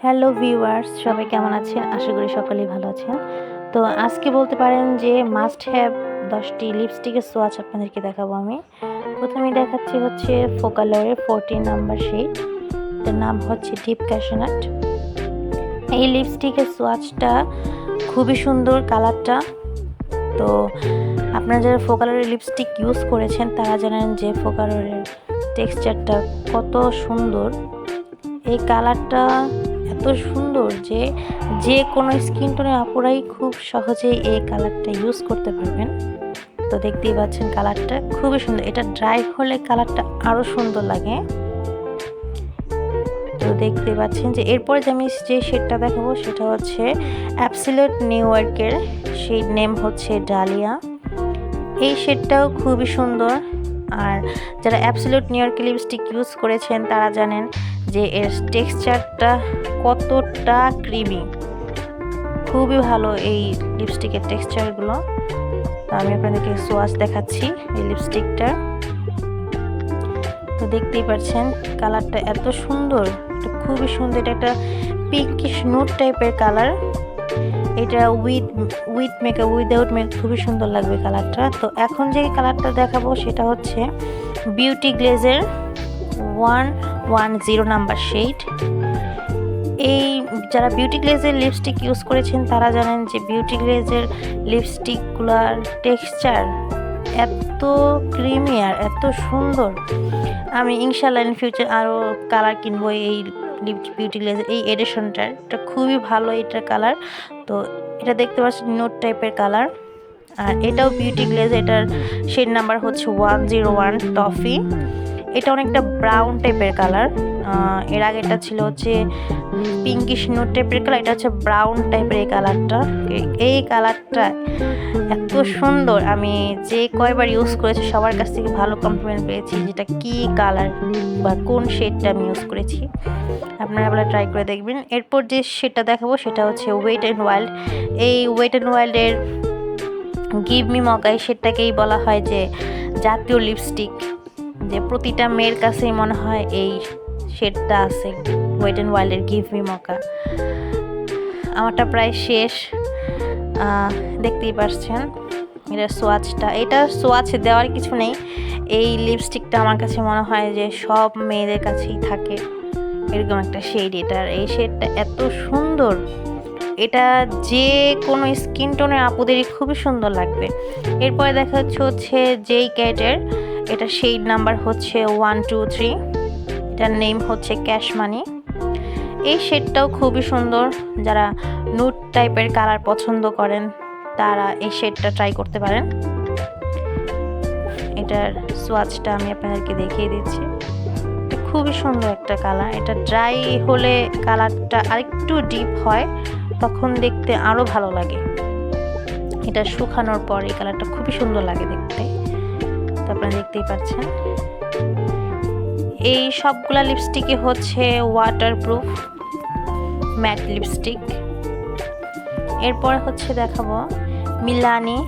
Hello viewers, সবাই কেমন আছেন? আশা করি সকলেই ভালো আছেন। তো আজকে বলতে পারেন যে মাস্ট হ্যাভ 10টি লিপস্টিকের সোয়াচ আপনাদেরকে দেখাবো আমি। প্রথমেই দেখাচ্ছি হচ্ছে ফোকালারের 14 নাম্বার শেড। এটার নাম হচ্ছে ডিপ ক্যাশনাট। এই লিপস্টিকের সোয়াচটা খুবই সুন্দর কালারটা। তো আপনারা যারা ফোকালারের লিপস্টিক ইউজ করেছেন তারা জানেন যে ফোকালারের টেক্সচারটা কত সুন্দর। এই কালারটা এত সুন্দর যে যে কোনো স্কিন টোনের আপুরাই খুব সহজেই এই কালারটা ইউজ করতে পারবেন। তো দেখতেই পাচ্ছেন কালারটা খুবই সুন্দর। এটা ড্রাই হলে কালারটা আরও সুন্দর লাগে। তো দেখতে পাচ্ছেন যে এরপরে যে আমি যে শেডটা দেখাবো সেটা হচ্ছে অ্যাবসলিউট নিউ ইয়র্কের শেড নেম হচ্ছে ডালিয়া। এই শেডটাও খুবই সুন্দর। আর যারা অ্যাবসলিউট নিউ ইয়র্কের লিপস্টিক ইউজ করেছেন তারা জানেন যে এর টেক্সচারটা কতটা ক্রিমি, খুবই ভালো এই লিপস্টিকের টেক্সচারগুলো। তো আমি আপনাদেরকে সোয়াচ দেখাচ্ছি এই লিপস্টিকটা। তো দেখতেই পাচ্ছেন কালারটা এত সুন্দর, এটা খুবই সুন্দর। এটা একটা পিঙ্কিশ নুড টাইপের কালার। এটা উইথ মেকআপ উইদাউট মেকআপ খুবই সুন্দর লাগবে কালারটা। তো এখন যে কালারটা দেখাবো সেটা হচ্ছে বিউটি গ্লেজের 110 নাম্বার শেড। এই যারা বিউটি গ্লেজের লিপস্টিক ইউজ করেছেন তারা জানেন যে বিউটি গ্লেজের লিপস্টিকগুলোর টেক্সচার এত ক্রিমি আর এত সুন্দর। আমি ইনশাআল্লাহ ইন ফিউচার আরও কালার কিনবো এই বিউটি গ্লেজের এই এডিশনটার। এটা খুবই ভালো এটার কালার। তো এটা দেখতে পাচ্ছেন নোট টাইপের কালার। আর এটাও বিউটি গ্লেজ, এটার শেড নাম্বার হচ্ছে 101 টফি। এটা অনেকটা ব্রাউন টাইপের কালার। এর আগেটা ছিল হচ্ছে পিঙ্কিশ নোট টাইপের কালার, এটা হচ্ছে ব্রাউন টাইপের এই কালারটা। এই কালারটা এত সুন্দর, আমি যে কয়বার ইউজ করেছি সবার কাছ থেকে ভালো কমপ্লিমেন্ট পেয়েছি যেটা কি কালার বা কোন শেডটা আমি ইউজ করেছি। আপনারা এবার ট্রাই করে দেখবেন। এরপর যে শেডটা দেখাবো সেটা হচ্ছে ওয়েট অ্যান্ড ওয়াইল্ড। এই ওয়েট অ্যান্ড ওয়াইল্ডের গিভ মি মকা, এই শেডটাকেই বলা হয় যে জাতীয় লিপস্টিক। যে প্রতিটা মেয়ের কাছেই মনে হয় এই শেডটা আছে, ওয়েট অ্যান্ড ওয়াইল্ডের গিভ মি মকা। আমারটা প্রায় শেষ, দেখতেই পাচ্ছেন এটা সোয়াচটা। এটা সোয়াচ দেওয়ার কিছু নেই। এই লিপস্টিকটা আমার কাছে মনে হয় যে সব মেয়েদের কাছেই থাকে এরকম একটা শেড। এটার এই শেডটা এত সুন্দর, এটা যে কোনো স্কিন টোনের আপুদেরই খুবই সুন্দর লাগবে। এরপরে দেখা হচ্ছে যেই ক্যাটের, এটা শেড নাম্বার হচ্ছে 123, এটার নেম হচ্ছে ক্যাশ মানি। এই শেডটাও খুবই সুন্দর। যারা নুড টাইপের কালার পছন্দ করেন তারা এই শেডটা ট্রাই করতে পারেন। এটার সোয়াচটা আমি আপনাদেরকে দেখিয়ে দিচ্ছি। এটা খুবই সুন্দর একটা কালার। এটা ড্রাই হলে কালারটা আরেকটু ডিপ হয়, তখন দেখতে আরও ভালো লাগে। এটা শুকানোর পর এই কালারটা খুবই সুন্দর লাগে দেখতে। তো আপনারা দেখতেই পাচ্ছেন এই সবগুলা লিপস্টিকই হচ্ছে ওয়াটারপ্রুফ ম্যাট লিপস্টিক। এরপর হচ্ছে দেখাবো মিলানি।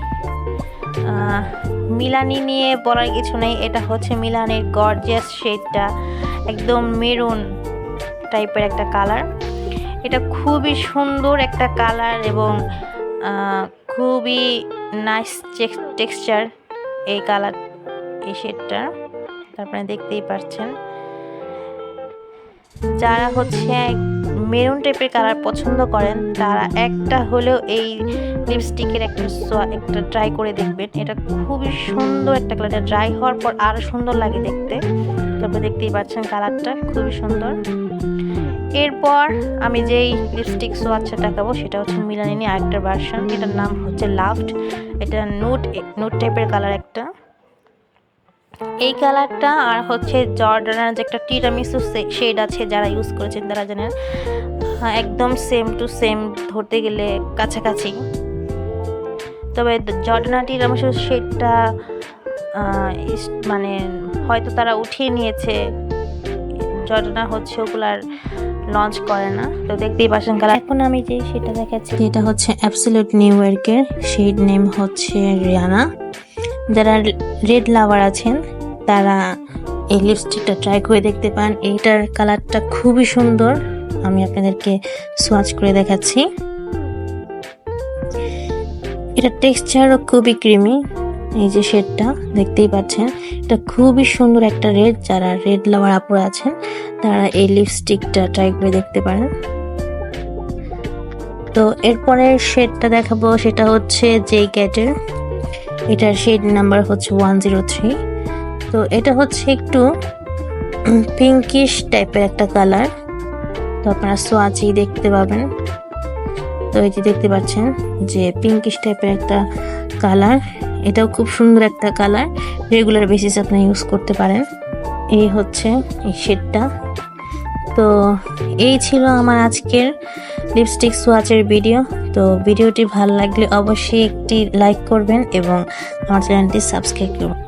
মিলানি নিয়ে বলার কিছু নেই, এটা হচ্ছে মিলানির গর্জিয়াস শেডটা, একদম মেরুন টাইপের একটা কালার। এটা খুবই সুন্দর একটা কালার এবং খুবই নাইস টেক্সচার এই কালার, এই শেডটা। তারপরে দেখতেই পাচ্ছেন যারা হচ্ছে মেরুন টাইপের কালার পছন্দ করেন তারা একটা হলেও এই লিপস্টিকের একটা ট্রাই করে দেখবেন। এটা খুবই সুন্দর একটা কালার, এটা ড্রাই হওয়ার পর আরও সুন্দর লাগে দেখতে। তারপরে দেখতেই পাচ্ছেন কালারটা খুবই সুন্দর। এরপর আমি যেই লিপস্টিক সোয়াচটা দেখাবো সেটা হচ্ছে মিলানি আরেকটা ভার্সন, এটার নাম হচ্ছে লাভড। এটা নুড টাইপের কালার একটা। এই কালারটা আর হচ্ছে জর্ডানের যে একটা টিরামিসু শেড আছে, যারা ইউজ করেছেন তারা জানেন একদম সেম টু সেম, ধরতে গেলে কাছাকাছি। তবে জর্ডানা টিরামিসু শেডটা মানে হয়তো তারা উঠিয়ে নিয়েছে, জর্ডানা হচ্ছে ওগুলার লঞ্চ করে না। তো দেখতেই পাচ্ছেন কালার। এখন আমি যে শেডটা দেখাচ্ছি এটা হচ্ছে অ্যাবসলিউট নিউ ইয়র্কের শেড নেম হচ্ছে রিয়ানা। যারা রেড লাভার আছেন তারা এই লিপস্টিকটা ট্রাই করে দেখতে পান। এইটার কালারটা খুবই সুন্দর। আমি আপনাদেরকে সোয়াচ করে দেখাচ্ছি। এটা টেক্সচারও খুবই ক্রিমি। এই যে শেডটা দেখতেই পাচ্ছেন, এটা খুবই সুন্দর একটা রেড। যারা রেড লাভার আপুরা আছেন তারা এই লিপস্টিকটা ট্রাই করে দেখতে পারেন। তো এরপরে শেডটা দেখাবো, সেটা হচ্ছে জেই ক্যাটের। এটার শেড নাম্বার হচ্ছে 103। তো এটা হচ্ছে একটু পিঙ্কিশ টাইপের একটা কালার। তো আপনারা সোয়াচেই দেখতে পাবেন। তো এই যে দেখতে পাচ্ছেন যে পিঙ্কিশ টাইপের একটা কালার, এটাও খুব সুন্দর একটা কালার, রেগুলার বেসিস আপনি ইউজ করতে পারেন। এই হচ্ছে এই শেডটা। তো এই ছিল আমার আজকের লিপস্টিক সোয়াচের ভিডিও। তো ভিডিওটি ভালো লাগলে অবশ্যই একটি লাইক করবেন এবং আমার চ্যানেলটি সাবস্ক্রাইব করবেন।